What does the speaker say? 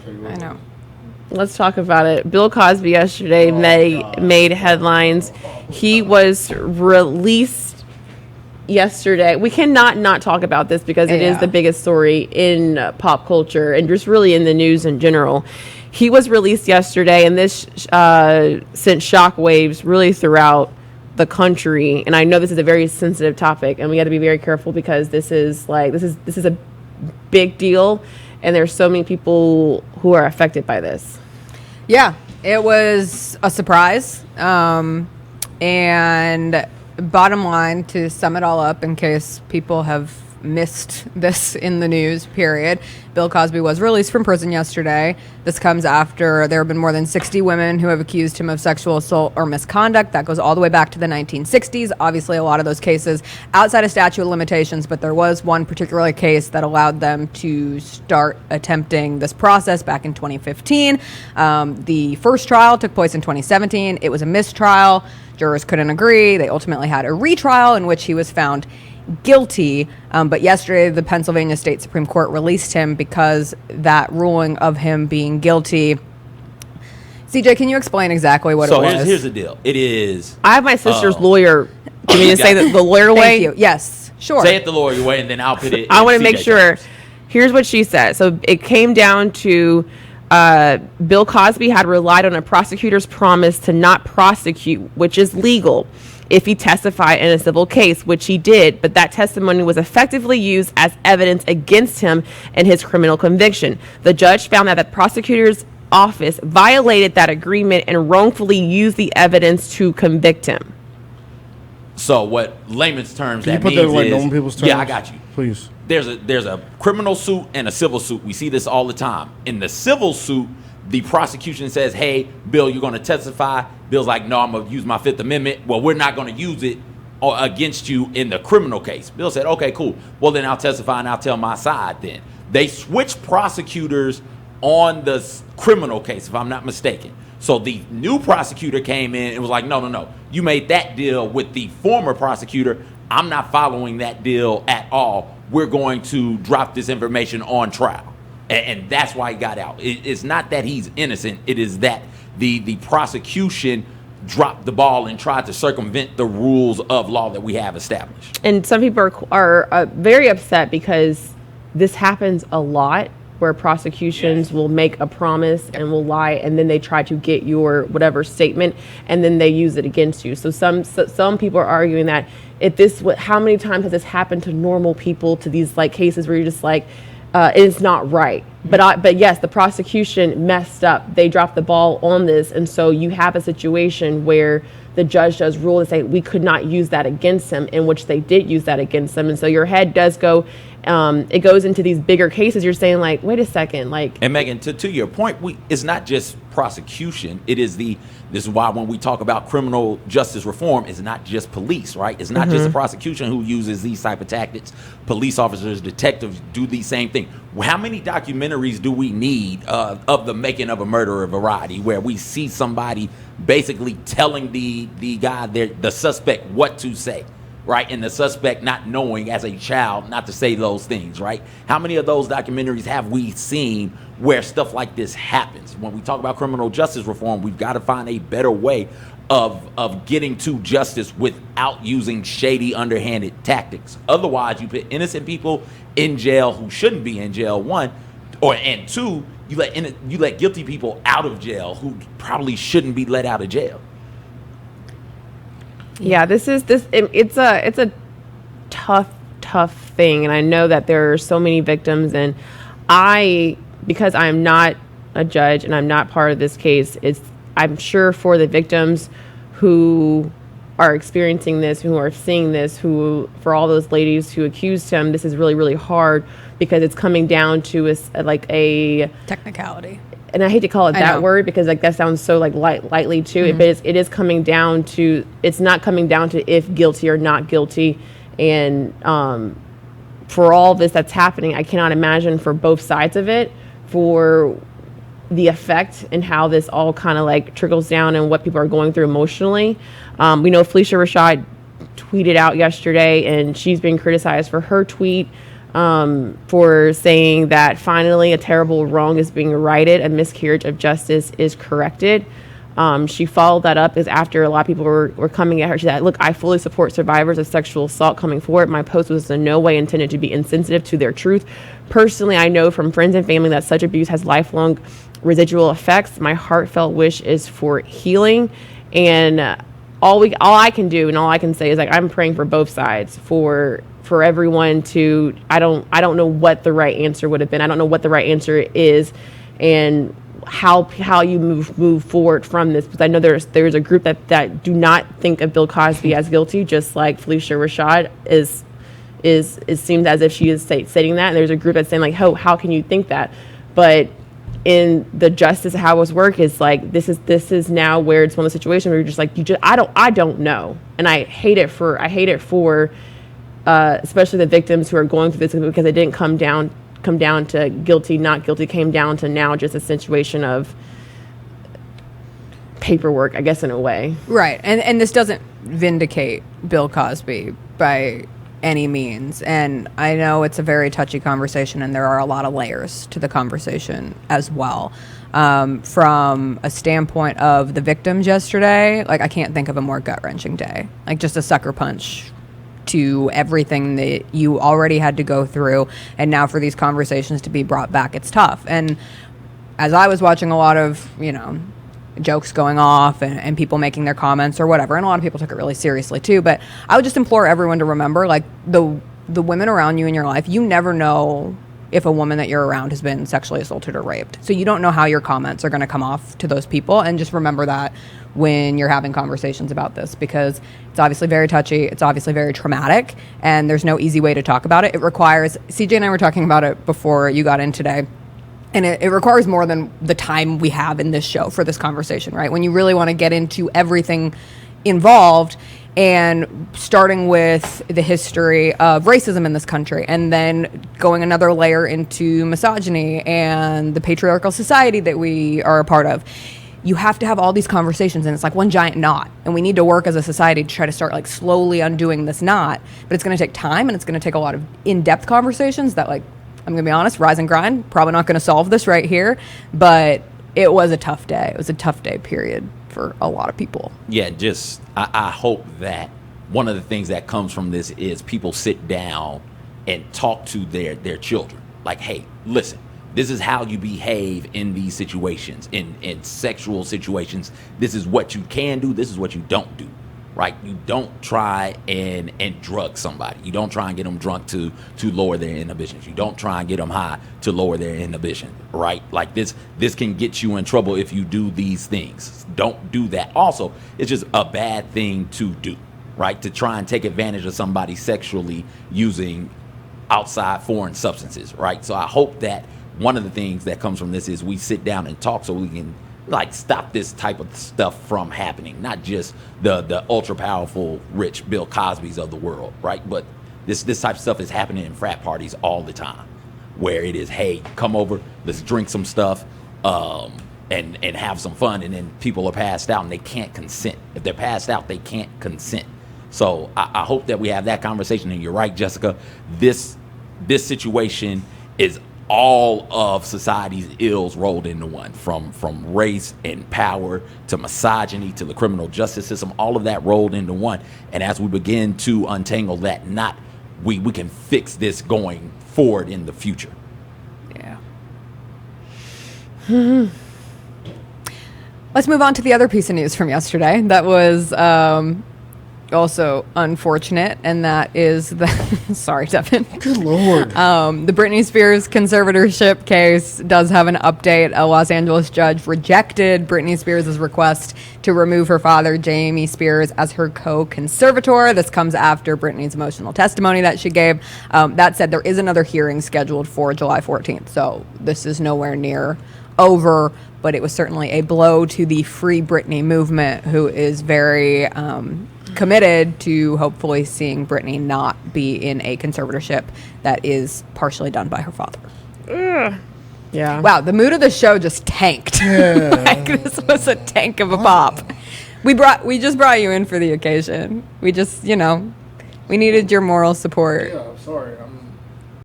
I know. Let's talk about it. Bill Cosby yesterday made headlines. He was released yesterday. We cannot not talk about this because it is the biggest story in pop culture and just really in the news in general. He was released yesterday, and this sent shockwaves really throughout the country. And I know this is a very sensitive topic, and we got to be very careful because this is a big deal. And there's so many people who are affected by this. Yeah, it was a surprise. And bottom line, to sum it all up, in case people have missed this in the news, period, Bill Cosby was released from prison yesterday. This comes after there have been more than 60 women who have accused him of sexual assault or misconduct. That goes all the way back to the 1960s. Obviously, a lot of those cases outside of statute of limitations, but there was one particular case that allowed them to start attempting this process back in 2015. The first trial took place in 2017. It was a mistrial. Jurors couldn't agree. They ultimately had a retrial in which he was found guilty, but yesterday the Pennsylvania State Supreme Court released him because that ruling of him being guilty. CJ, can you explain exactly what it was? So here's the deal. It is... I have my sister's lawyer. Can you just say the lawyer way? Thank you. Yes, sure. Say it the lawyer way, and then I'll put it... I want to make sure. Here's what she said. So it came down to Bill Cosby had relied on a prosecutor's promise to not prosecute, which is legal, if he testified in a civil case, which he did, but that testimony was effectively used as evidence against him in his criminal conviction. The judge found that the prosecutor's office violated that agreement and wrongfully used the evidence to convict him. So what layman's terms Can that you put means that like is... normal people's terms? Yeah, I got you. Please. There's a criminal suit and a civil suit. We see this all the time. In the civil suit, the prosecution says, hey, Bill, you're going to testify. Bill's like, no, I'm going to use my Fifth Amendment. Well, we're not going to use it against you in the criminal case. Bill said, okay, cool. Well, then I'll testify and I'll tell my side then. They switched prosecutors on the criminal case, if I'm not mistaken. So the new prosecutor came in and was like, no. You made that deal with the former prosecutor. I'm not following that deal at all. We're going to drop this information on trial. And that's why he got out. It's not that he's innocent. It is that the prosecution dropped the ball and tried to circumvent the rules of law that we have established. And some people are very upset because this happens a lot, where prosecutions will make a promise and will lie, and then they try to get your whatever statement, and then they use it against you. So some people are arguing that how many times has this happened to normal people, to these like cases where you're just like, it's not right. But yes, the prosecution messed up. They dropped the ball on this, and so you have a situation where the judge does rule and say we could not use that against him, in which they did use that against them. And so your head does go. It goes into these bigger cases. You're saying like, wait a second, like. And Megan, to your point, it's not just prosecution. This is why when we talk about criminal justice reform, it's not just police, right? It's not just the prosecution who uses these type of tactics. Police officers, detectives do the same thing. How many documentaries do we need of the making of a murderer variety, where we see somebody basically telling the guy, the suspect, what to say, right? And the suspect not knowing as a child not to say those things, right? How many of those documentaries have we seen where stuff like this happens? When we talk about criminal justice reform, we've got to find a better way of getting to justice without using shady, underhanded tactics. Otherwise, you put innocent people in jail who shouldn't be in jail, one, and two, you let guilty people out of jail who probably shouldn't be let out of jail. Yeah, it's a tough thing, and I know that there are so many victims, and because I am not a judge and I'm not part of this case, I'm sure for the victims who are experiencing this, who are seeing this, for all those ladies who accused him, this is really, really hard, because it's coming down to a technicality. And I hate to call it that word, because like that sounds so like lightly too. But it is coming down to, it's not coming down to if guilty or not guilty. And for all this that's happening, I cannot imagine for both sides of it, for the effect and how this all kind of like trickles down and what people are going through emotionally. We know Felicia Rashad tweeted out yesterday, and she's been criticized for her tweet. for saying that finally a terrible wrong is being righted, a miscarriage of justice is corrected. She followed that up is after a lot of people were coming at her. She said, look, I fully support survivors of sexual assault coming forward. My post was in no way intended to be insensitive to their truth. Personally, I know from friends and family that such abuse has lifelong residual effects. My heartfelt wish is for healing. And all I can do and all I can say is, like, I'm praying for both sides, for everyone to, I don't know what the right answer would have been. I don't know what the right answer is, and how you move forward from this, because I know there's a group that do not think of Bill Cosby as guilty, just like Felicia Rashad is it seems as if she is stating that, and there's a group that's saying, like, how can you think that? But in the justice, how it's work is like, this is now where it's one of the situations where you're just like, I don't know, and I hate it for especially the victims who are going through this, because it didn't come down to guilty, not guilty, came down to now just a situation of paperwork, I guess, in a way. Right. And this doesn't vindicate Bill Cosby by any means. And I know it's a very touchy conversation, and there are a lot of layers to the conversation as well. From a standpoint of the victims yesterday, like, I can't think of a more gut-wrenching day. Like, just a sucker punch to everything that you already had to go through, and now for these conversations to be brought back, it's tough. And as I was watching a lot of, jokes going off and people making their comments or whatever, and a lot of people took it really seriously too, but I would just implore everyone to remember, like, the women around you in your life, you never know if a woman that you're around has been sexually assaulted or raped. So you don't know how your comments are going to come off to those people, and just remember that when you're having conversations about this, because it's obviously very touchy, it's obviously very traumatic, and there's no easy way to talk about it. It requires, CJ and I were talking about it before you got in today, and it requires more than the time we have in this show for this conversation, right? When you really want to get into everything involved, and starting with the history of racism in this country, and then going another layer into misogyny and the patriarchal society that we are a part of. You have to have all these conversations, and it's like one giant knot, and we need to work as a society to try to start, like, slowly undoing this knot, but it's going to take time, and it's going to take a lot of in-depth conversations that, like, I'm going to be honest, rise and grind, probably not going to solve this right here, but it was a tough day. It was a tough day, period, for a lot of people. Yeah, just, I hope that one of the things that comes from this is people sit down and talk to their children. Like, hey, listen, this is how you behave in these situations, in sexual situations. This is what you can do. This is what you don't do, right? You don't try and drug somebody. You don't try and get them drunk to lower their inhibitions. You don't try and get them high to lower their inhibition, right? Like, this can get you in trouble if you do these things. Don't do that. Also, it's just a bad thing to do, right? To try and take advantage of somebody sexually using outside foreign substances, right? So I hope that one of the things that comes from this is we sit down and talk so we can, like, stop this type of stuff from happening. Not just the ultra powerful, rich Bill Cosbys of the world, right? But this type of stuff is happening in frat parties all the time, where it is, hey, come over, let's drink some stuff, and have some fun, and then people are passed out and they can't consent. If they're passed out, they can't consent. So I hope that we have that conversation. And you're right, Jessica, this situation is all of society's ills rolled into one, from race and power to misogyny to the criminal justice system, all of that rolled into one. And as we begin to untangle that knot, we can fix this going forward in the future. Yeah. Let's move on to the other piece of news from yesterday that was also unfortunate, and that is the sorry, Devin. Good Lord. The Britney Spears conservatorship case does have an update. A Los Angeles judge rejected Britney Spears' request to remove her father, Jamie Spears, as her co-conservator. This comes after Britney's emotional testimony that she gave. That said, there is another hearing scheduled for July 14th, so this is nowhere near over, but it was certainly a blow to the Free Britney movement, who is very committed to hopefully seeing Britney not be in a conservatorship that is partially done by her father. Yeah. Wow, the mood of the show just tanked. Yeah. Like, this was a tank of a pop. We just brought you in for the occasion. We just, we needed your moral support. Yeah, I'm sorry. I'm